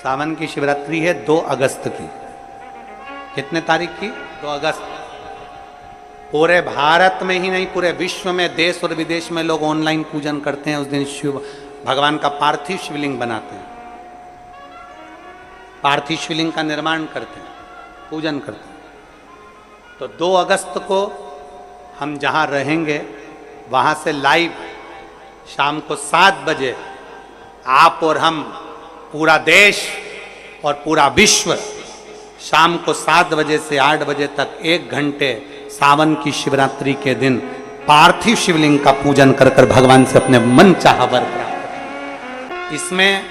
सावन की शिवरात्रि है 2 अगस्त की। कितने तारीख की? 2 अगस्त। पूरे भारत में ही नहीं, पूरे विश्व में, देश और विदेश में लोग ऑनलाइन पूजन करते हैं। उस दिन शिव भगवान का पार्थिव शिवलिंग बनाते हैं, पार्थिव शिवलिंग का निर्माण करते हैं, पूजन करते हैं। तो 2 अगस्त को हम जहाँ रहेंगे वहाँ से लाइव शाम को 7 बजे आप और हम, पूरा देश और पूरा विश्व, शाम को 7 बजे से 8 बजे तक 1 घंटे सावन की शिवरात्रि के दिन पार्थिव शिवलिंग का पूजन कर कर भगवान से अपने मन चाहा वर प्राप्त करें। इसमें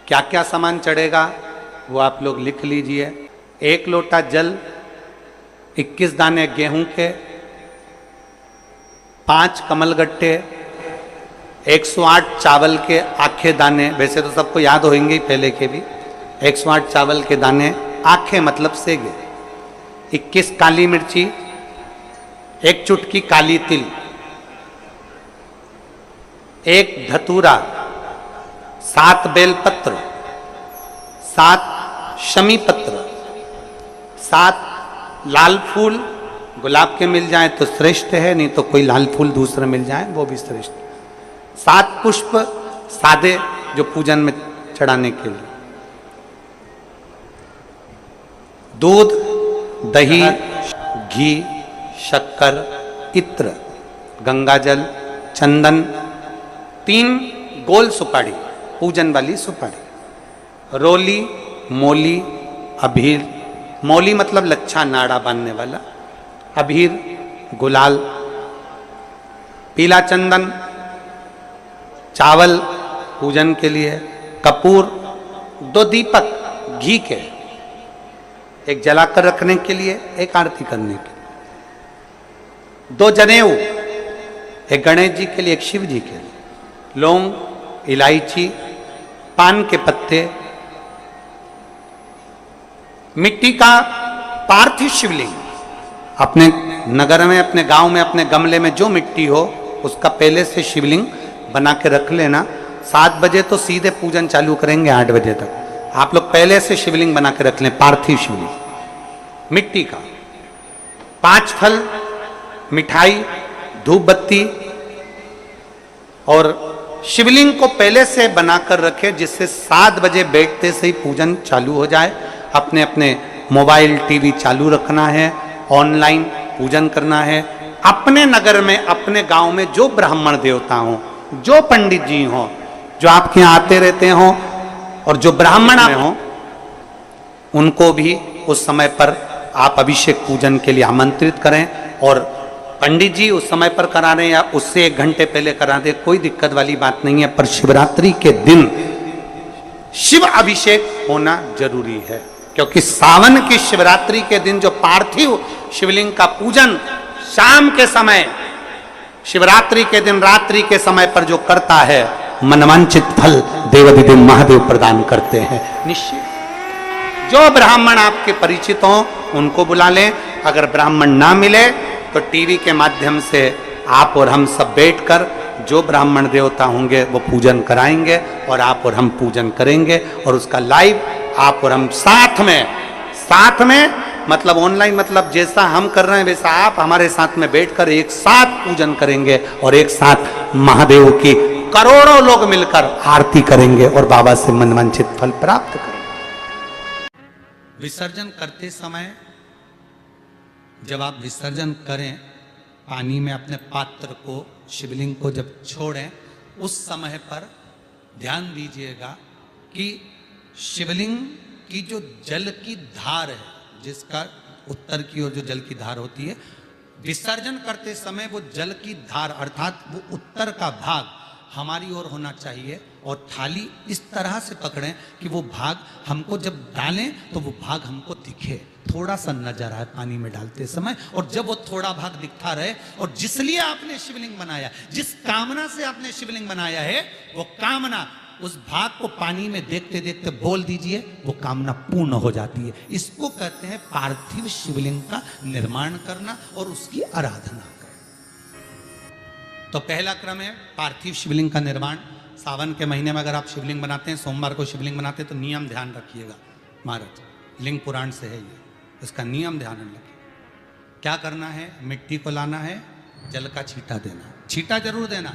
क्या क्या सामान चढ़ेगा वो आप लोग लिख लीजिए। 1 लोटा जल, 21 दाने गेहूं के, 5 कमलगट्टे, 108 चावल के आखे दाने, वैसे तो सबको याद होंगे ही पहले के भी। 108 चावल के दाने, आखे मतलब सेगे, 21 काली मिर्ची, 1 चुटकी काली तिल, 1 धतूरा, 7 बेलपत्र, 7 शमी पत्र, 7 लाल फूल, गुलाब के मिल जाए तो श्रेष्ठ है, नहीं तो कोई लाल फूल दूसरे मिल जाए वो भी श्रेष्ठ। 7 पुष्प सादे जो पूजन में चढ़ाने के लिए, दूध, दही, घी, शक्कर, इत्र, गंगाजल, चंदन, 3 गोल सुपारी, पूजन वाली सुपारी, रोली, मोली, अभीर, मौली मतलब लच्छा नाड़ा बांधने वाला, अभीर, गुलाल, पीला चंदन, चावल पूजन के लिए, कपूर, 2 दीपक घी के, 1 जलाकर रखने के लिए, 1 आरती करने के लिए, 2 जनेऊ, 1 गणेश जी के लिए, 1 शिव जी के लिए, लौंग, इलायची, पान के पत्ते, मिट्टी का पार्थिव शिवलिंग। अपने नगर में, अपने गांव में, अपने गमले में जो मिट्टी हो उसका पहले से शिवलिंग बना के रख लेना। 7 बजे तो सीधे पूजन चालू करेंगे, 8 बजे तक आप लोग पहले से शिवलिंग बना के रख लें, पार्थिव शिवलिंग मिट्टी का। 5 फल, मिठाई, धूप बत्ती, और शिवलिंग को पहले से बनाकर रखे जिससे 7 बजे बैठते से ही पूजन चालू हो जाए। अपने अपने मोबाइल टीवी चालू रखना है, ऑनलाइन पूजन करना है। अपने नगर में, अपने गांव में जो ब्राह्मण देवता हों, जो पंडित जी हों, जो आपके यहाँ आते रहते हों, और जो ब्राह्मण हों, उनको भी उस समय पर आप अभिषेक पूजन के लिए आमंत्रित करें। और पंडित जी उस समय पर करा रहे या उससे 1 घंटे पहले करा दे, कोई दिक्कत वाली बात नहीं है। पर शिवरात्रि के दिन शिव अभिषेक होना जरूरी है, क्योंकि सावन की शिवरात्रि के दिन जो पार्थिव शिवलिंग का पूजन शाम के समय, शिवरात्रि के दिन रात्रि के समय पर जो करता है, मनवांचित फल देवाधिदेव महादेव प्रदान करते हैं निश्चित। जो ब्राह्मण आपके परिचित हों उनको बुला लें। अगर ब्राह्मण ना मिले तो टीवी के माध्यम से आप और हम सब बैठकर जो ब्राह्मण देवता होंगे वो पूजन कराएंगे, और आप और हम पूजन करेंगे, और उसका लाइव आप और हम साथ में मतलब ऑनलाइन, मतलब जैसा हम कर रहे हैं वैसा आप हमारे साथ में बैठकर एक साथ पूजन करेंगे, और एक साथ महादेव की करोड़ों लोग मिलकर आरती करेंगे और बाबा से मनवांछित फल प्राप्त करेंगे। विसर्जन करते समय जब आप विसर्जन करें, पानी में अपने पात्र को, शिवलिंग को जब छोड़ें, उस समय पर ध्यान दीजिएगा कि शिवलिंग की जो जल की धार है, जिसका उत्तर की ओर जो जल की धार होती है, विसर्जन करते समय वो जल की धार अर्थात वो उत्तर का भाग हमारी ओर होना चाहिए, और थाली इस तरह से पकड़ें कि वो भाग हमको जब डालें तो वो भाग हमको दिखे, थोड़ा सा नजर आए पानी में डालते समय। और जब वो थोड़ा भाग दिखता रहे, और जिसलिए आपने शिवलिंग बनाया, जिस कामना से आपने शिवलिंग बनाया है, वो कामना उस भाग को पानी में देखते देखते बोल दीजिए, वो कामना पूर्ण हो जाती है। इसको कहते हैं पार्थिव शिवलिंग का निर्माण करना और उसकी आराधना करना। तो पहला क्रम है पार्थिव शिवलिंग का निर्माण। सावन के महीने में अगर आप शिवलिंग बनाते हैं, सोमवार को शिवलिंग बनाते हैं, तो नियम ध्यान रखिएगा महाराज, लिंग पुराण से है ये, इसका नियम ध्यान रखिए। क्या करना है, मिट्टी को लाना है, जल का छींटा देना, छींटा जरूर देना,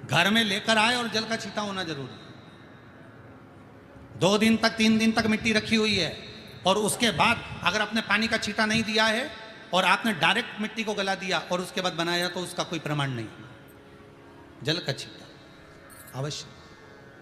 घर में लेकर आए और जल का छींटा होना जरूरी है। 2 दिन तक 3 दिन तक मिट्टी रखी हुई है और उसके बाद अगर आपने पानी का छींटा नहीं दिया है और आपने डायरेक्ट मिट्टी को गला दिया और उसके बाद बनाया, तो उसका कोई प्रमाण नहीं। जल का छींटा अवश्य,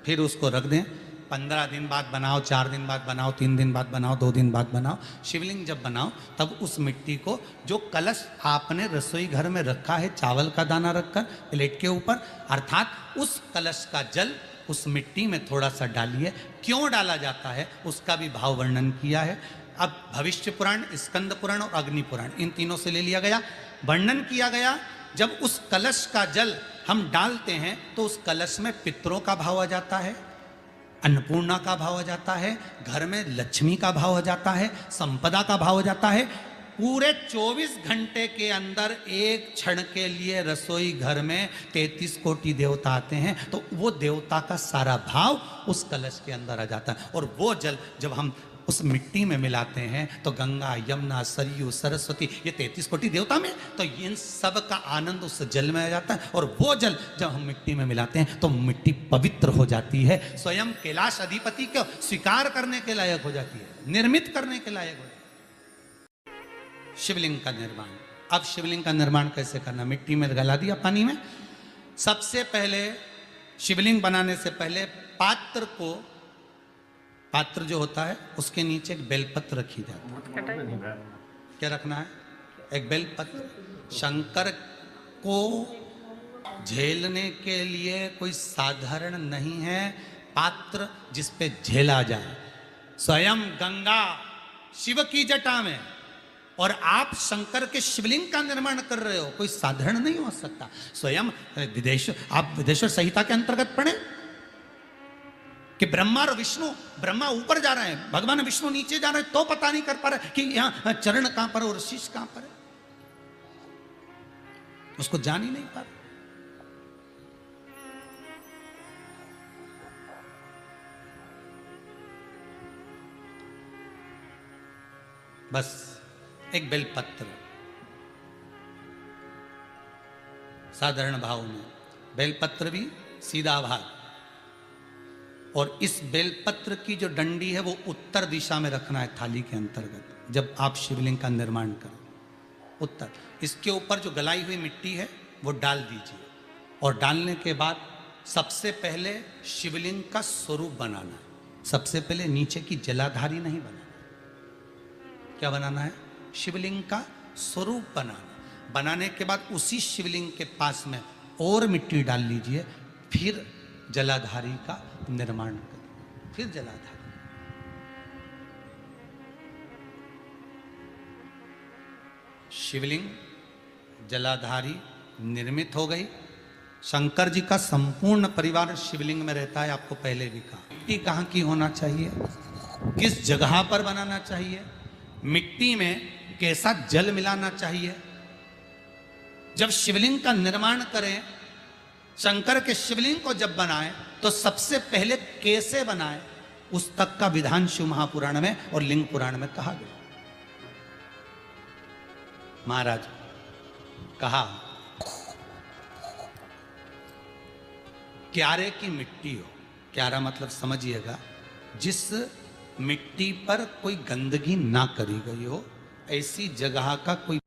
फिर उसको रख दें। 15 दिन बाद बनाओ, 4 दिन बाद बनाओ, 3 दिन बाद बनाओ, 2 दिन बाद बनाओ। शिवलिंग जब बनाओ तब उस मिट्टी को, जो कलश आपने रसोई घर में रखा है चावल का दाना रखकर प्लेट के ऊपर, अर्थात उस कलश का जल उस मिट्टी में थोड़ा सा डालिए। क्यों डाला जाता है उसका भी भाव वर्णन किया है। अब भविष्य पुराण, स्कंद पुराण और अग्नि पुराण, इन तीनों से ले लिया गया, वर्णन किया गया। जब उस कलश का जल हम डालते हैं तो उस कलश में पितरों का भाव आ जाता है, अन्नपूर्णा का भाव आ जाता है, घर में लक्ष्मी का भाव आ जाता है, संपदा का भाव आ जाता है। पूरे 24 घंटे के अंदर एक क्षण के लिए रसोई घर में 33 कोटि देवता आते हैं, तो वो देवता का सारा भाव उस कलश के अंदर आ जाता है। और वो जल जब हम उस मिट्टी में मिलाते हैं तो गंगा, यमुना, सरयू, सरस्वती, ये 33 कोटि देवता में, तो इन सब का आनंद उस जल में आ जाता है। और वो जल जब हम मिट्टी में मिलाते हैं तो मिट्टी पवित्र हो जाती है, स्वयं कैलाश अधिपति को स्वीकार करने के लायक हो जाती है, निर्मित करने के लायक हो जाती है। शिवलिंग का निर्माण, अब शिवलिंग का निर्माण कैसे करना, मिट्टी में गला दिया पानी में। सबसे पहले शिवलिंग बनाने से पहले पात्र जो होता है उसके नीचे एक बेलपत्र रखी जाती है। क्या रखना है, एक बेलपत्र। शंकर को झेलने के लिए कोई साधारण नहीं है पात्र जिस पे झेला जाए। स्वयं गंगा शिव की जटा में और आप शंकर के शिवलिंग का निर्माण कर रहे हो, कोई साधारण नहीं हो सकता। स्वयं आप विदेश्वर संहिता के अंतर्गत पढ़े कि ब्रह्मा और विष्णु, ब्रह्मा ऊपर जा रहे हैं, भगवान विष्णु नीचे जा रहे हैं, तो पता नहीं कर पा रहे कि यहां चरण कहां पर और शीश कहां पर है, उसको जान ही नहीं पा रहे। बस एक बेलपत्र साधारण भाव में, बेलपत्र भी सीधा भाग, और इस बेलपत्र की जो डंडी है वो उत्तर दिशा में रखना है थाली के अंतर्गत। जब आप शिवलिंग का निर्माण करें उत्तर, इसके ऊपर जो गलाई हुई मिट्टी है वो डाल दीजिए। और डालने के बाद सबसे पहले शिवलिंग का स्वरूप बनाना है। सबसे पहले नीचे की जलाधारी नहीं बनाना, क्या बनाना है, शिवलिंग का स्वरूप बनाना। बनाने के बाद उसी शिवलिंग के पास में और मिट्टी डाल लीजिए, फिर जलाधारी का निर्माण करें, फिर जलाधारी। शिवलिंग जलाधारी निर्मित हो गई। शंकर जी का संपूर्ण परिवार शिवलिंग में रहता है, आपको पहले भी कहा। मिट्टी कहाँ की होना चाहिए, किस जगह पर बनाना चाहिए, मिट्टी में कैसा जल मिलाना चाहिए। जब शिवलिंग का निर्माण करें, शंकर के शिवलिंग को जब बनाएं तो सबसे पहले कैसे बनाएं, उस तक का विधान शिव महापुराण में और लिंग पुराण में कहा गया। महाराज कहा, क्यारे की मिट्टी हो, क्यारा मतलब समझिएगा जिस मिट्टी पर कोई गंदगी ना करी गई हो, ऐसी जगह का कोई